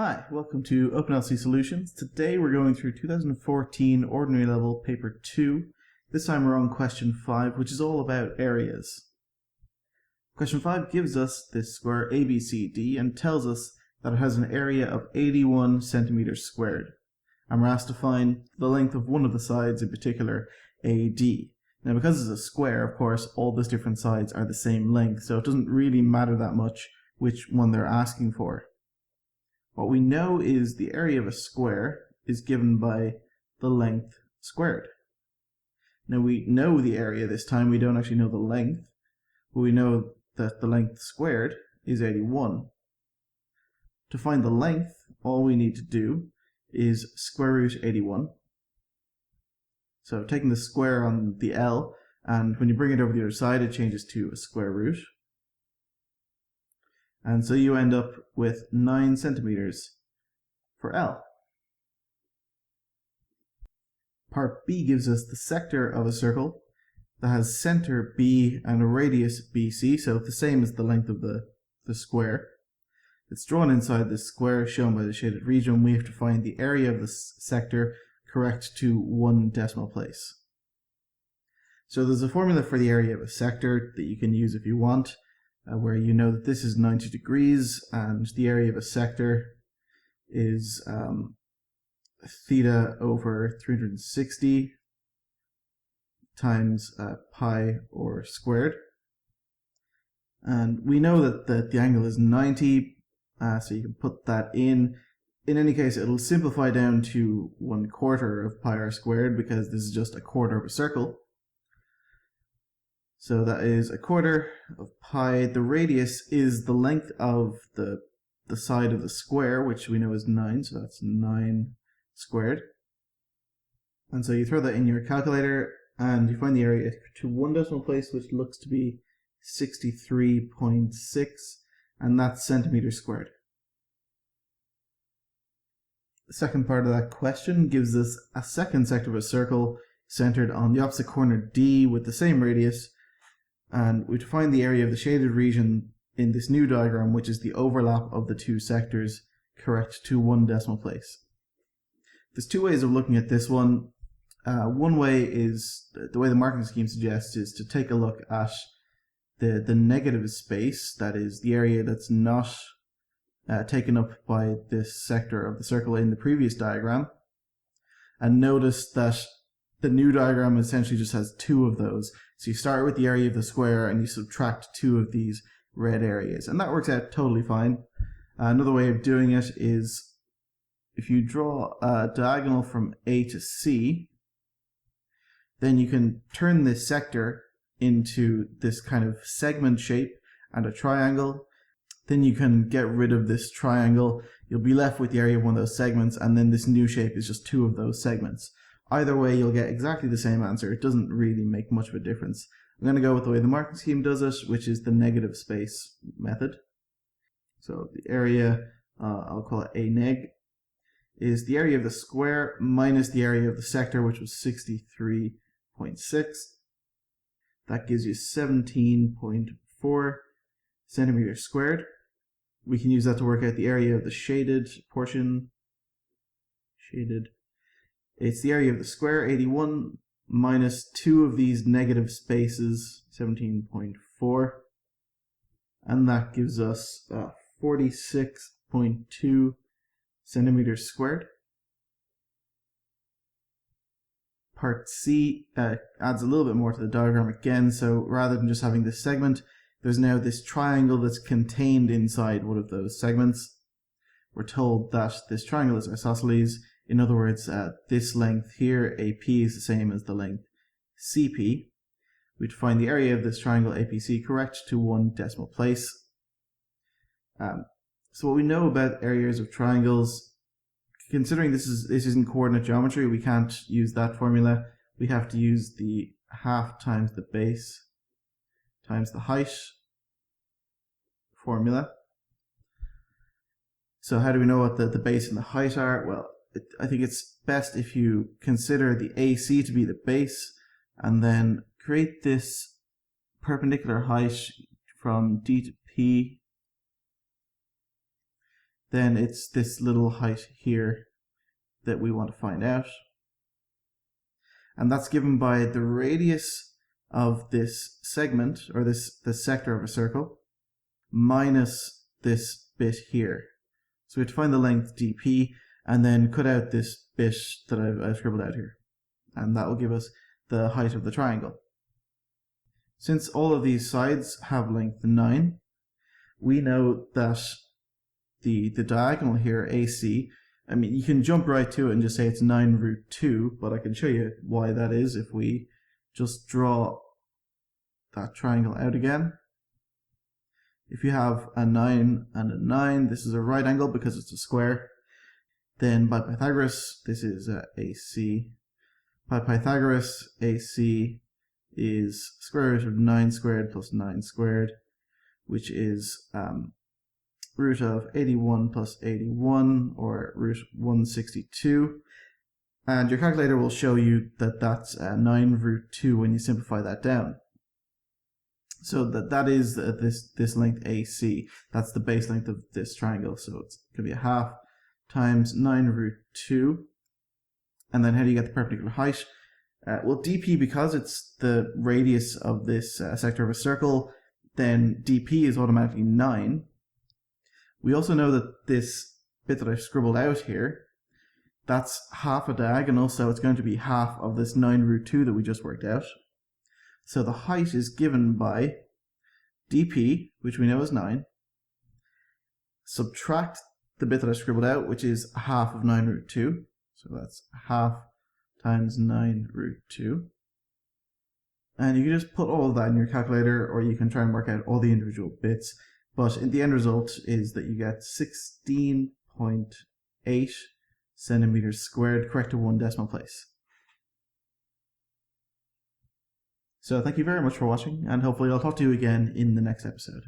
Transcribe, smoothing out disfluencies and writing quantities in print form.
Hi, welcome to OpenLC Solutions. Today we're going through 2014 Ordinary Level Paper 2. This time we're on question 5, which is all about areas. Question 5 gives us this square ABCD and tells us that it has an area of 81 centimeters squared. And we're asked to find the length of one of the sides, in particular AD. Now because it's a square, of course, all those different sides are the same length, so it doesn't really matter that much which one they're asking for. What we know is the area of a square is given by the length squared. Now we know the area this time, we don't actually know the length, but we know that the length squared is 81. To find the length, all we need to do is square root 81. So taking the square on the L, and when you bring it over the other side, it changes to a square root. And so you end up with 9 centimeters for L. Part B gives us the sector of a circle that has center B and a radius BC, so the same as the length of the square. It's drawn inside the square shown by the shaded region. We have to find the area of the sector correct to 1 decimal place. So there's a formula for the area of a sector that you can use if you want, where you know that this is 90 degrees and the area of a sector is theta over 360 times pi or squared. And we know that the angle is 90, so you can put that in. In any case, it'll simplify down to 1/4 of pi r squared because this is just a quarter of a circle. So that is 1/4 of pi. The radius is the length of the side of the square, which we know is 9, so that's 9 squared. And so you throw that in your calculator and you find the area to 1 decimal place, which looks to be 63.6, and that's centimeters squared. The second part of that question gives us a second sector of a circle centered on the opposite corner D with the same radius. And we define the area of the shaded region in this new diagram, which is the overlap of the two sectors, correct to 1 decimal place. There's two ways of looking at this one. One way is, the way the marking scheme suggests, is to take a look at the negative space, that is the area that's not taken up by this sector of the circle in the previous diagram. And notice that the new diagram essentially just has 2 of those. So you start with the area of the square and you subtract 2 of these red areas. And that works out totally fine. Another way of doing it is if you draw a diagonal from A to C, then you can turn this sector into this kind of segment shape and a triangle. Then you can get rid of this triangle. You'll be left with the area of one of those segments, and then this new shape is just 2 of those segments. Either way, you'll get exactly the same answer. It doesn't really make much of a difference. I'm going to go with the way the marking scheme does it, which is the negative space method. So the area, I'll call it A neg, is the area of the square minus the area of the sector, which was 63.6. That gives you 17.4 centimeters squared. We can use that to work out the area of the shaded portion. It's the area of the square, 81, minus 2 of these negative spaces, 17.4. And that gives us 46.2 centimeters squared. Part C adds a little bit more to the diagram again, so rather than just having this segment, there's now this triangle that's contained inside one of those segments. We're told that this triangle is isosceles. In other words, this length here, AP, is the same as the length CP. We define the area of this triangle APC correct to 1 decimal place. So what we know about areas of triangles, considering this isn't coordinate geometry, we can't use that formula. We have to use the half times the base times the height formula. So how do we know what the base and the height are? Well, I think it's best if you consider the AC to be the base and then create this perpendicular height from D to P then it's this little height here that we want to find out. And that's given by the radius of this segment, or this sector of a circle, minus this bit here. So we have to find the length dp, and then cut out this bit that I've scribbled out here. And that will give us the height of the triangle. Since all of these sides have length 9, we know that the diagonal here, AC, I mean, you can jump right to it and just say it's 9 root 2, but I can show you why that is if we just draw that triangle out again. If you have a 9 and a 9, this is a right angle because it's a square. Then by Pythagoras, this is AC. By Pythagoras, AC is square root of 9 squared plus 9 squared, which is root of 81 plus 81, or root 162. And your calculator will show you that that's 9 root 2 when you simplify that down. So that is this length AC. That's the base length of this triangle. So it's going to be a half times 9 root 2. And then how do you get the perpendicular height? Well, dp, because it's the radius of this sector of a circle, then dp is automatically 9. We also know that this bit that I've scribbled out here, that's half a diagonal, so it's going to be half of this 9 root 2 that we just worked out. So the height is given by dp, which we know is 9, subtract the bit that I scribbled out, which is half of 9 root 2, so that's half times 9 root 2. And you can just put all of that in your calculator, or you can try and work out all the individual bits. But the end result is that you get 16.8 centimeters squared, correct to 1 decimal place. So thank you very much for watching, and hopefully I'll talk to you again in the next episode.